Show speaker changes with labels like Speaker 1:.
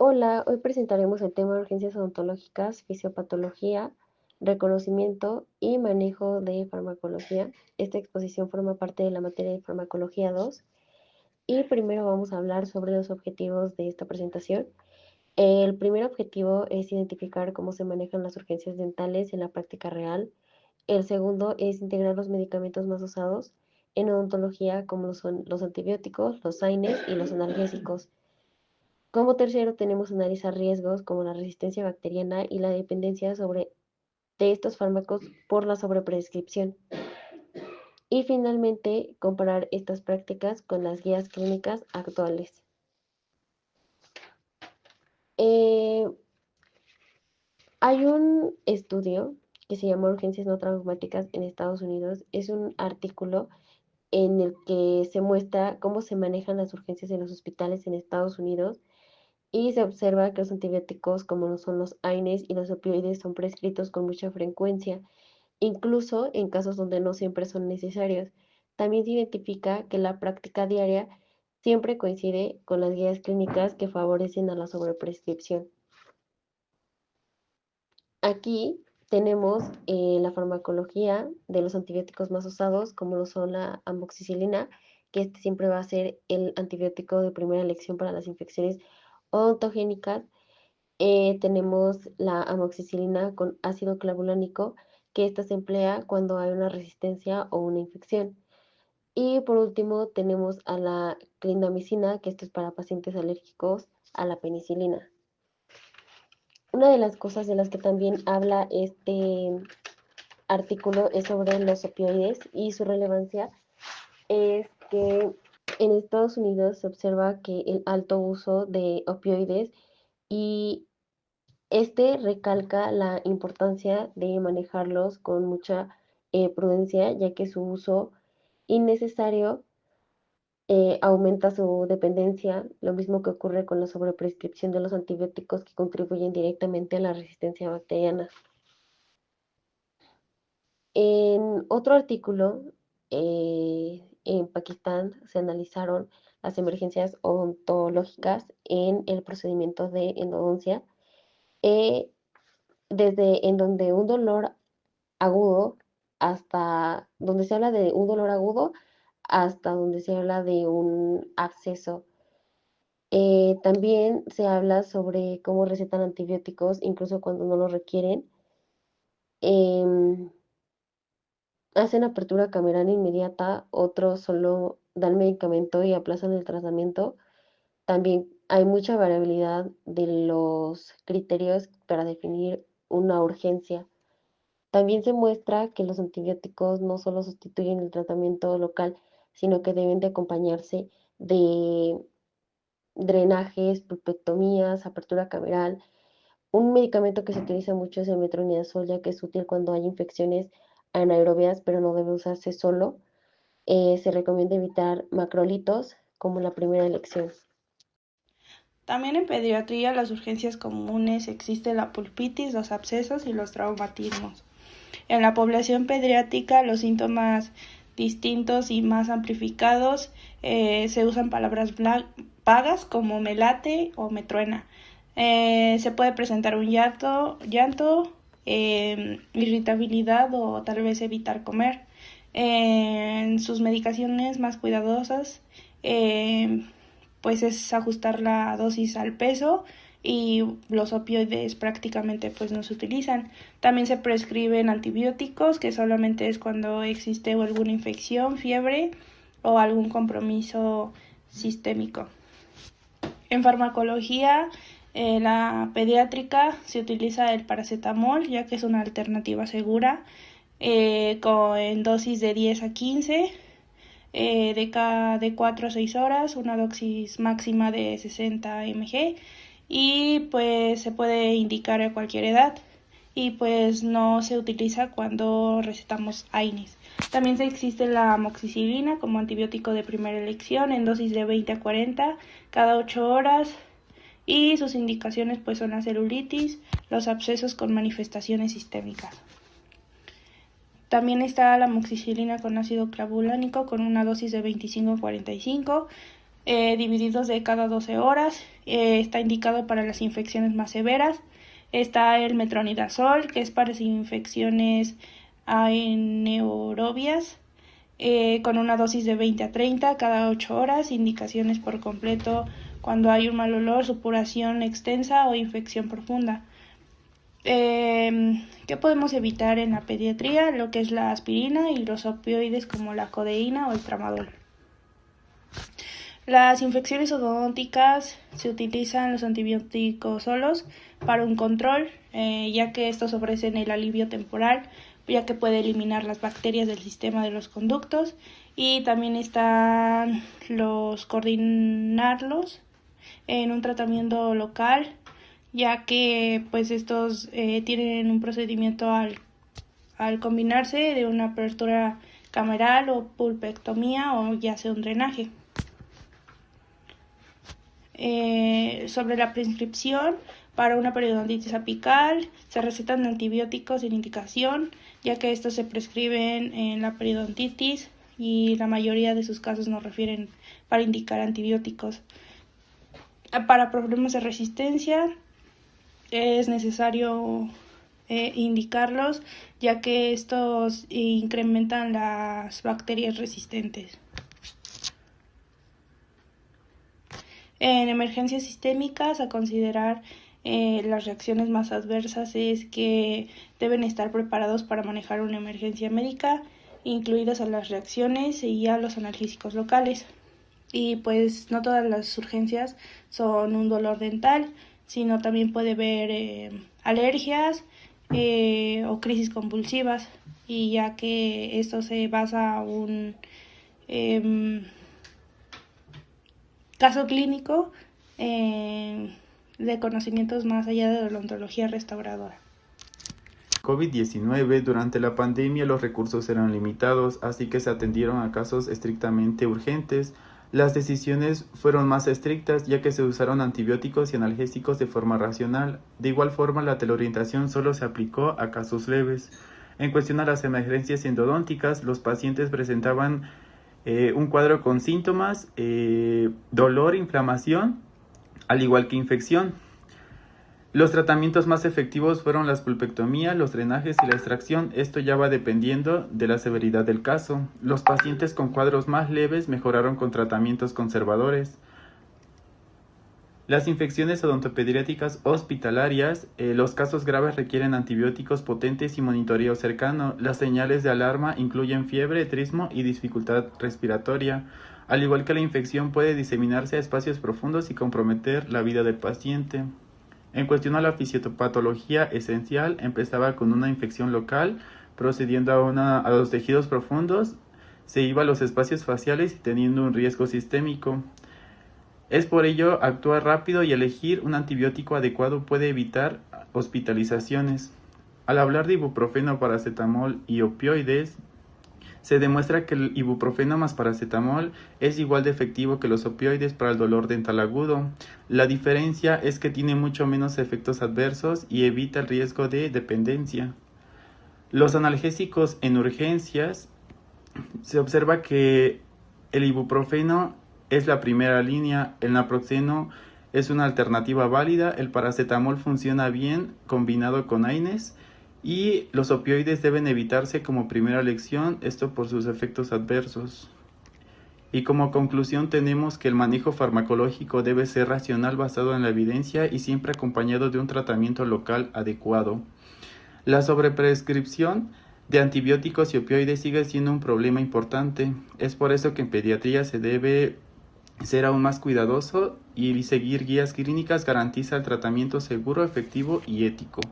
Speaker 1: Hola, hoy presentaremos el tema de urgencias odontológicas, fisiopatología, reconocimiento y manejo de farmacología. Esta exposición forma parte de la materia de farmacología 2 y primero vamos a hablar sobre los objetivos de esta presentación. El primer objetivo es identificar cómo se manejan las urgencias dentales en la práctica real. El segundo es integrar los medicamentos más usados en odontología, como lo son los antibióticos, los AINES y los analgésicos. Como tercero, tenemos analizar riesgos como la resistencia bacteriana y la dependencia de estos fármacos por la sobreprescripción. Y finalmente, comparar estas prácticas con las guías clínicas actuales. Eh, Hay un estudio que se llama Urgencias no traumáticas en Estados Unidos. Es un artículo en el que se muestra cómo se manejan las urgencias en los hospitales en Estados Unidos y se observa que los antibióticos, como no son los AINES y los opioides, son prescritos con mucha frecuencia, incluso en casos donde no siempre son necesarios. También se identifica que la práctica diaria siempre coincide con las guías clínicas que favorecen a la sobreprescripción. Aquí tenemos la farmacología de los antibióticos más usados, como lo son la amoxicilina, que este siempre va a ser el antibiótico de primera elección para las infecciones odontogénicas. Tenemos la amoxicilina con ácido clavulánico, que esta se emplea cuando hay una resistencia o una infección. Y por último tenemos a la clindamicina, que esto es para pacientes alérgicos a la penicilina. Una de las cosas de las que también habla este artículo es sobre los opioides y su relevancia es que en Estados Unidos se observa que el alto uso de opioides y este recalca la importancia de manejarlos con mucha prudencia, ya que su uso innecesario aumenta su dependencia, lo mismo que ocurre con la sobreprescripción de los antibióticos que contribuyen directamente a la resistencia bacteriana. En otro artículo, en Pakistán se analizaron las emergencias odontológicas en el procedimiento de endodoncia, eh, desde en donde un dolor agudo hasta donde se habla de un dolor agudo hasta donde se habla de un absceso. También se habla sobre cómo recetan antibióticos incluso cuando no los requieren. Em, Hacen apertura cameral inmediata, otros solo dan medicamento y aplazan el tratamiento. También hay mucha variabilidad de los criterios para definir una urgencia. También se muestra que los antibióticos no solo sustituyen el tratamiento local, sino que deben de acompañarse de drenajes, pulpectomías, apertura cameral. Un medicamento que se utiliza mucho es el metronidazol, ya que es útil cuando hay infecciones anaerobias, pero no debe usarse solo. Se recomienda evitar macrolitos como la primera elección.
Speaker 2: También en pediatría las urgencias comunes existe la pulpitis, los abscesos y los traumatismos. En la población pediátrica los síntomas distintos y más amplificados se usan palabras vagas como me late o me truena. Se puede presentar un llanto, irritabilidad o tal vez evitar comer. En sus medicaciones más cuidadosas pues es ajustar la dosis al peso y los opioides prácticamente pues no se utilizan. También se prescriben antibióticos, que solamente es cuando existe alguna infección, fiebre o algún compromiso sistémico. En farmacología, la pediátrica se utiliza el paracetamol, ya que es una alternativa segura, en dosis de 10 a 15 de 4 a 6 horas, una dosis máxima de 60 mg y pues se puede indicar a cualquier edad y pues no se utiliza cuando recetamos AINES. También existe la amoxicilina como antibiótico de primera elección en dosis de 20 a 40 cada 8 horas y sus indicaciones pues son la celulitis, los abscesos con manifestaciones sistémicas. También está la amoxicilina con ácido clavulánico con una dosis de 25 a 45 divididos de cada 12 horas. Está indicado para las infecciones más severas. Está el metronidazol, que es para infecciones anaerobias, con una dosis de 20 a 30 cada 8 horas. Indicaciones por completo cuando hay un mal olor, supuración extensa o infección profunda. ¿Qué podemos evitar en la pediatría? Lo que es la aspirina y los opioides como la codeína o el tramadol. Las infecciones odontológicas se utilizan los antibióticos solos para un control, ya que estos ofrecen el alivio temporal, ya que puede eliminar las bacterias del sistema de los conductos, y también están los coordinarlos en un tratamiento local, ya que pues estos tienen un procedimiento al combinarse de una apertura cameral o pulpectomía o ya sea un drenaje. Sobre la prescripción para una periodontitis apical, se recetan antibióticos sin indicación, ya que estos se prescriben en la periodontitis y la mayoría de sus casos nos refieren para indicar antibióticos. Para problemas de resistencia es necesario indicarlos, ya que estos incrementan las bacterias resistentes. En emergencias sistémicas, a considerar las reacciones más adversas es que deben estar preparados para manejar una emergencia médica, incluidas a las reacciones y a los analgésicos locales. Y pues no todas las urgencias son un dolor dental, sino también puede haber alergias o crisis convulsivas, y ya que esto se basa en un caso clínico de conocimientos más allá de la odontología restauradora.
Speaker 3: COVID-19, durante la pandemia los recursos eran limitados, así que se atendieron a casos estrictamente urgentes. Las decisiones fueron más estrictas, ya que se usaron antibióticos y analgésicos de forma racional. De igual forma, la teleorientación solo se aplicó a casos leves. En cuestión a las emergencias endodónticas, los pacientes presentaban un cuadro con síntomas, dolor, inflamación, al igual que infección. Los tratamientos más efectivos fueron las pulpectomías, los drenajes y la extracción. Esto ya va dependiendo de la severidad del caso. Los pacientes con cuadros más leves mejoraron con tratamientos conservadores. Las infecciones odontopediátricas hospitalarias, los casos graves requieren antibióticos potentes y monitoreo cercano. Las señales de alarma incluyen fiebre, trismo y dificultad respiratoria. Al igual que la infección puede diseminarse a espacios profundos y comprometer la vida del paciente. En cuestión a la fisiopatología esencial, empezaba con una infección local, procediendo a los tejidos profundos, se iba a los espacios faciales y teniendo un riesgo sistémico. Es por ello actuar rápido y elegir un antibiótico adecuado puede evitar hospitalizaciones. Al hablar de ibuprofeno, paracetamol y opioides, se demuestra que el ibuprofeno más paracetamol es igual de efectivo que los opioides para el dolor dental agudo. La diferencia es que tiene mucho menos efectos adversos y evita el riesgo de dependencia. Los analgésicos en urgencias, se observa que el ibuprofeno es la primera línea, el naproxeno es una alternativa válida, el paracetamol funciona bien combinado con AINES, y los opioides deben evitarse como primera elección, esto por sus efectos adversos. Y como conclusión tenemos que el manejo farmacológico debe ser racional, basado en la evidencia y siempre acompañado de un tratamiento local adecuado. La sobreprescripción de antibióticos y opioides sigue siendo un problema importante. Es por eso que en pediatría se debe ser aún más cuidadoso y seguir guías clínicas garantiza el tratamiento seguro, efectivo y ético.